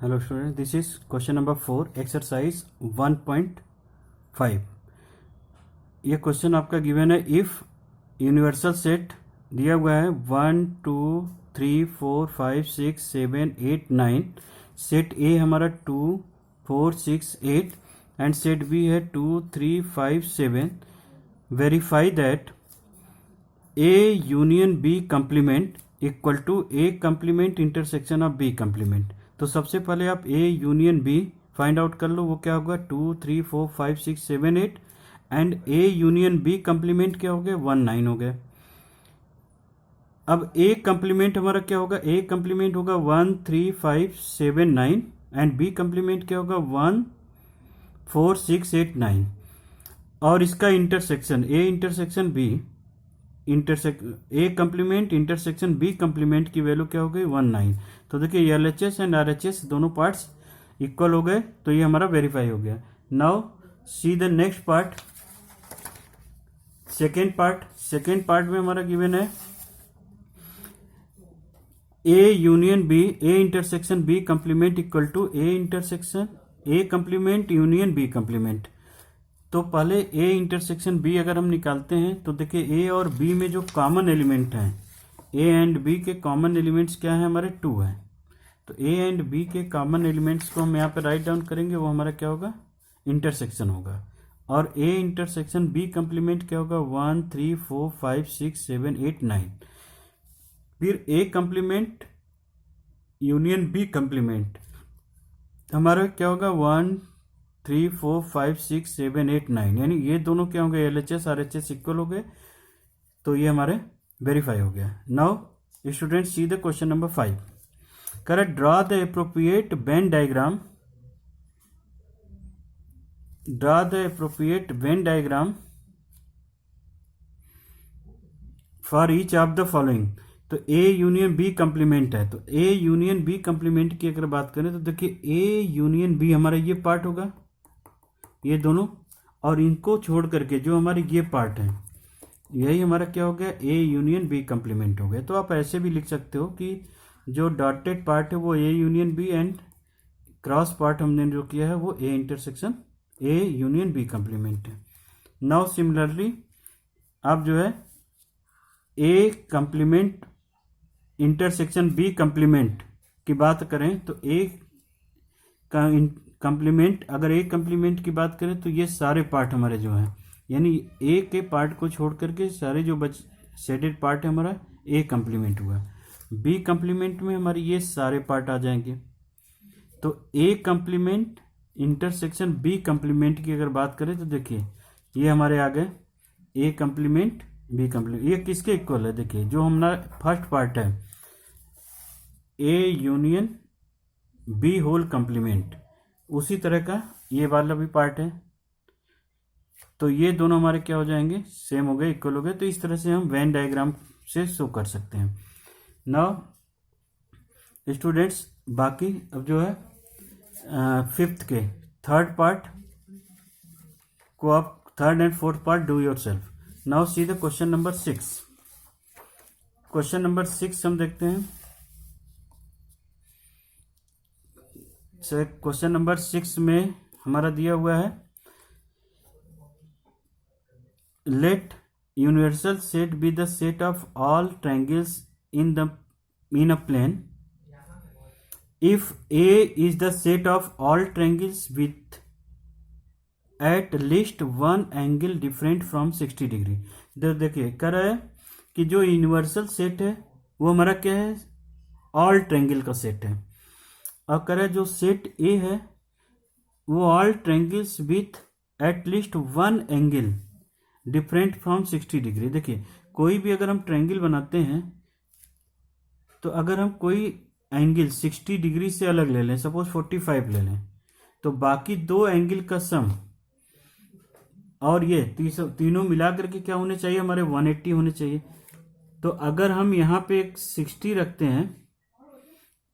Hello students, this is question number 4 exercise 1.5. ये question आपका given है इफ यूनिवर्सल सेट दिया हुआ है 1 2 3 4 5 6 7 8 9, सेट ए हमारा 2 4 6 8 एंड सेट बी है 2 3 5 7. Verify that A union B complement equal to A complement intersection of B complement. तो सबसे पहले आप A union B find out कर लो, वो क्या होगा 2 3 4 5 6 7 8 and A union B complement क्या हो गया 1 9 हो गया. अब ए कंप्लीमेंट हमारा क्या होगा, ए कंप्लीमेंट होगा 1 3 5 7 9 एंड बी कंप्लीमेंट क्या होगा 1 4 6 8 9. और इसका intersection A intersection B A complement intersection B complement की वैल्यू क्या हो गई 1 9. तो देखिए L H S and R H S दोनों पार्ट्स इक्वल हो गए, तो ये हमारा वेरीफाई हो गया. Now see the next part, second part में हमारा गिवन है A union B A intersection B complement equal to A intersection A complement union B complement. तो पहले ए इंटरसेक्शन बी अगर हम निकालते हैं तो देखिए ए और बी में जो कॉमन एलिमेंट हैं, ए एंड बी के कॉमन एलिमेंट्स क्या है हमारे 2 हैं. तो ए एंड बी के कॉमन एलिमेंट्स को हम यहाँ पे राइट डाउन करेंगे, वो हमारा क्या होगा इंटरसेक्शन होगा. और ए इंटरसेक्शन बी कंप्लीमेंट क्या होगा 1 3 4 5 6 7 8 9. फिर ए कंप्लीमेंट यूनियन बी कंप्लीमेंट हमारा क्या होगा 1 3 4 5 6 7 8 9, यानी ये दोनों क्या होंगे L H S R H S equal हो गए, तो ये हमारे वेरीफाई हो गया. Now student C the question number 5. Correct, draw the appropriate Venn diagram, draw the appropriate Venn diagram for each of the following. तो ए यूनियन बी कंप्लीमेंट है, तो ए यूनियन बी कंप्लीमेंट की अगर बात करें तो देखिए ए यूनियन बी हमारा ये पार्ट होगा, ये दोनों, और इनको छोड़ करके जो हमारे ये पार्ट है यही हमारा क्या हो गया ए यूनियन बी कंप्लीमेंट हो गया. तो आप ऐसे भी लिख सकते हो कि जो डॉटेड पार्ट है वो A union B and cross part हमने जो किया है वो A intersection A union B complement है. नाउ सिमिलरली आप जो है A complement intersection B complement की बात करें तो ए का कंप्लीमेंट, अगर ए कंप्लीमेंट की बात करें तो ये सारे पार्ट हमारे जो हैं, यानी ए के पार्ट को छोड़ करके सारे जो सेटेड पार्ट है हमारा ए कंप्लीमेंट हुआ. बी कंप्लीमेंट में हमारे ये सारे पार्ट आ जाएंगे. तो ए कंप्लीमेंट इंटरसेक्शन बी कंप्लीमेंट की अगर बात करें तो देखिए ये हमारे आ गए ए कंप्लीमेंट बी कंप्लीमेंट. ये किसके इक्वल है, देखिए जो हमारा फर्स्ट पार्ट है A union B whole complement, उसी तरह का ये वाला भी पार्ट है. तो ये दोनों हमारे क्या हो जाएंगे सेम हो गए, इक्वल हो गए. तो इस तरह से हम वेन डायग्राम से शो कर सकते हैं. नाउ स्टूडेंट्स बाकी अब जो है फिफ्थ के थर्ड पार्ट को आप third and fourth part do your self. Now see the question number 6. Question number 6 हम देखते हैं. क्वेश्चन नंबर 6 में हमारा दिया हुआ है let universal set B the set of all triangles in a plane if A is the set of all triangles with at least one angle different from 60 degree. देखिए कह रहा है कि जो यूनिवर्सल सेट है वो हमारा क्या है ऑल ट्रायंगल का सेट है. और कह रहा है जो सेट ए है वो all triangles with eight least one angle different from 60 degree. देखिए कोई भी अगर हम ट्रायंगल बनाते हैं तो अगर हम कोई एंगल 60 डिग्री से अलग ले लें, सपोज 45 ले लें, तो बाकी दो एंगल का सम और ये तीनों मिला करके क्या होने चाहिए हमारे 180 होने चाहिए. तो अगर हम यहाँ पे एक 60 रखते हैं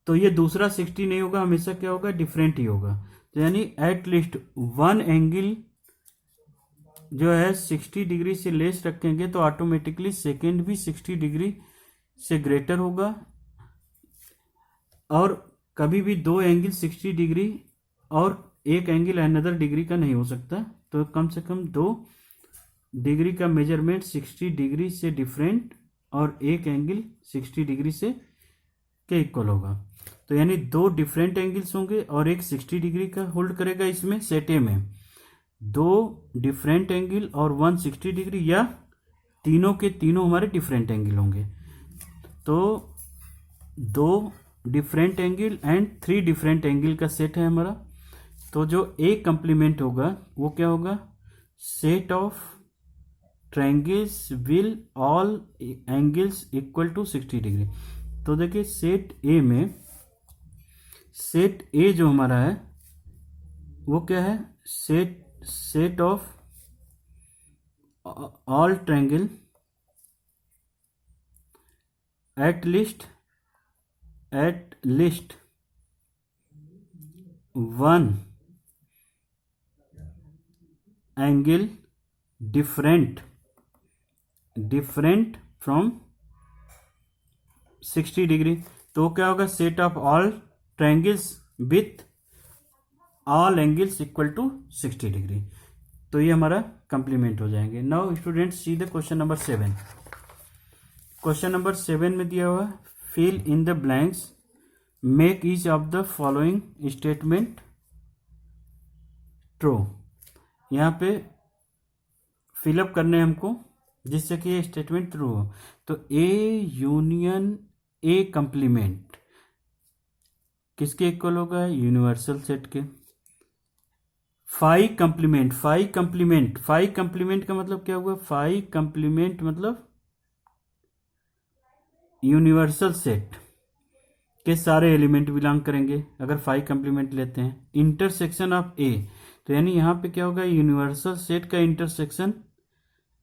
तो ये दूसरा 60 नहीं होगा, हमेशा क्या होगा डिफरेंट ही होगा. तो यानी एट लीस्ट वन एंगल जो है 60 डिग्री से लेस रखेंगे तो ऑटोमेटिकली सेकेंड भी 60 डिग्री से ग्रेटर होगा और कभी भी दो एंगल 60 डिग्री और एक एंगल अनदर डिग्री का नहीं हो सकता, तो कम से कम 2 डिग्री का मेजरमेंट 60 डिग्री से डिफरेंट और एक एंगल 60 डिग्री से के इक्वल होगा। तो यानी 2 डिफरेंट एंगल्स होंगे और एक 60 डिग्री का होल्ड करेगा इसमें सेट ए में, 2 डिफरेंट एंगल और 160 डिग्री, या तीनों के तीनों हमारे डिफरेंट एंगल होंगे। तो 2 different angle and 3 different angle का सेट है हमारा। तो जो ए कंप्लीमेंट होगा वो क्या होगा, set of triangles will all angles equal to 60 degree. तो देखिए सेट ए में, सेट ए जो हमारा है वो क्या है, set of all triangle at least one angle different from 60 degree. तो क्या होगा, set of all triangles with all angles equal to 60 degree. तो ये हमारा कंप्लीमेंट हो जाएंगे। Now students see the question number 7। Question number 7 में दिया हुआ fill in the blanks, make each of the following statement true. यहाँ पे फिलअप करने हमको जिससे कि ये स्टेटमेंट ट्रू हो। तो ए यूनियन ए कंप्लीमेंट किसके इक्वल होगा, यूनिवर्सल सेट के। फाई कंप्लीमेंट का मतलब क्या हुआ, फाई कंप्लीमेंट मतलब यूनिवर्सल सेट के सारे एलिमेंट बिलोंग करेंगे अगर फाई कंप्लीमेंट लेते हैं। इंटरसेक्शन ऑफ ए, तो यानी यहाँ पे क्या होगा, यूनिवर्सल सेट का इंटरसेक्शन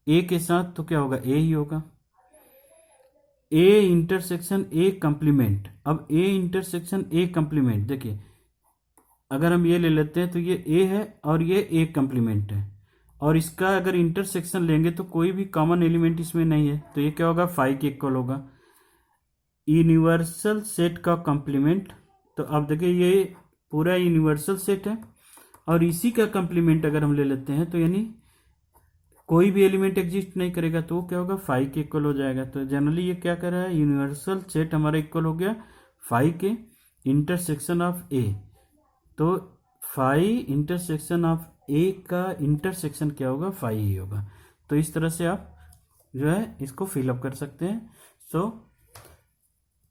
ए के साथ, तो क्या होगा, ए ही होगा। ए इंटरसेक्शन ए कंप्लीमेंट, अब ए इंटरसेक्शन ए कंप्लीमेंट देखिए, अगर हम ये ले लेते हैं तो ये ए है और ये ए कंप्लीमेंट है, और इसका अगर इंटरसेक्शन लेंगे तो कोई भी कॉमन एलिमेंट इसमें नहीं है, तो ये क्या होगा, फाई के इक्वल होगा। यूनिवर्सल सेट का कंप्लीमेंट, तो अब देखिए ये पूरा यूनिवर्सल सेट है और इसी का कंप्लीमेंट अगर हम ले लेते हैं तो यानी कोई भी एलिमेंट एग्जिस्ट नहीं करेगा, तो क्या होगा, फाई के इक्वल हो जाएगा। तो जनरली ये क्या कर रहा है, यूनिवर्सल सेट हमारा इक्वल हो गया फाई के इंटरसेक्शन ऑफ ए। तो फाई इंटरसेक्शन ऑफ ए का इंटरसेक्शन क्या होगा, फाई ही होगा। तो इस तरह से आप जो है इसको फिलअप कर सकते हैं। So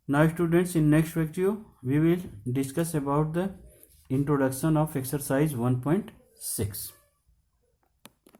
now students, in next video we will discuss about the introduction of exercise 1.6।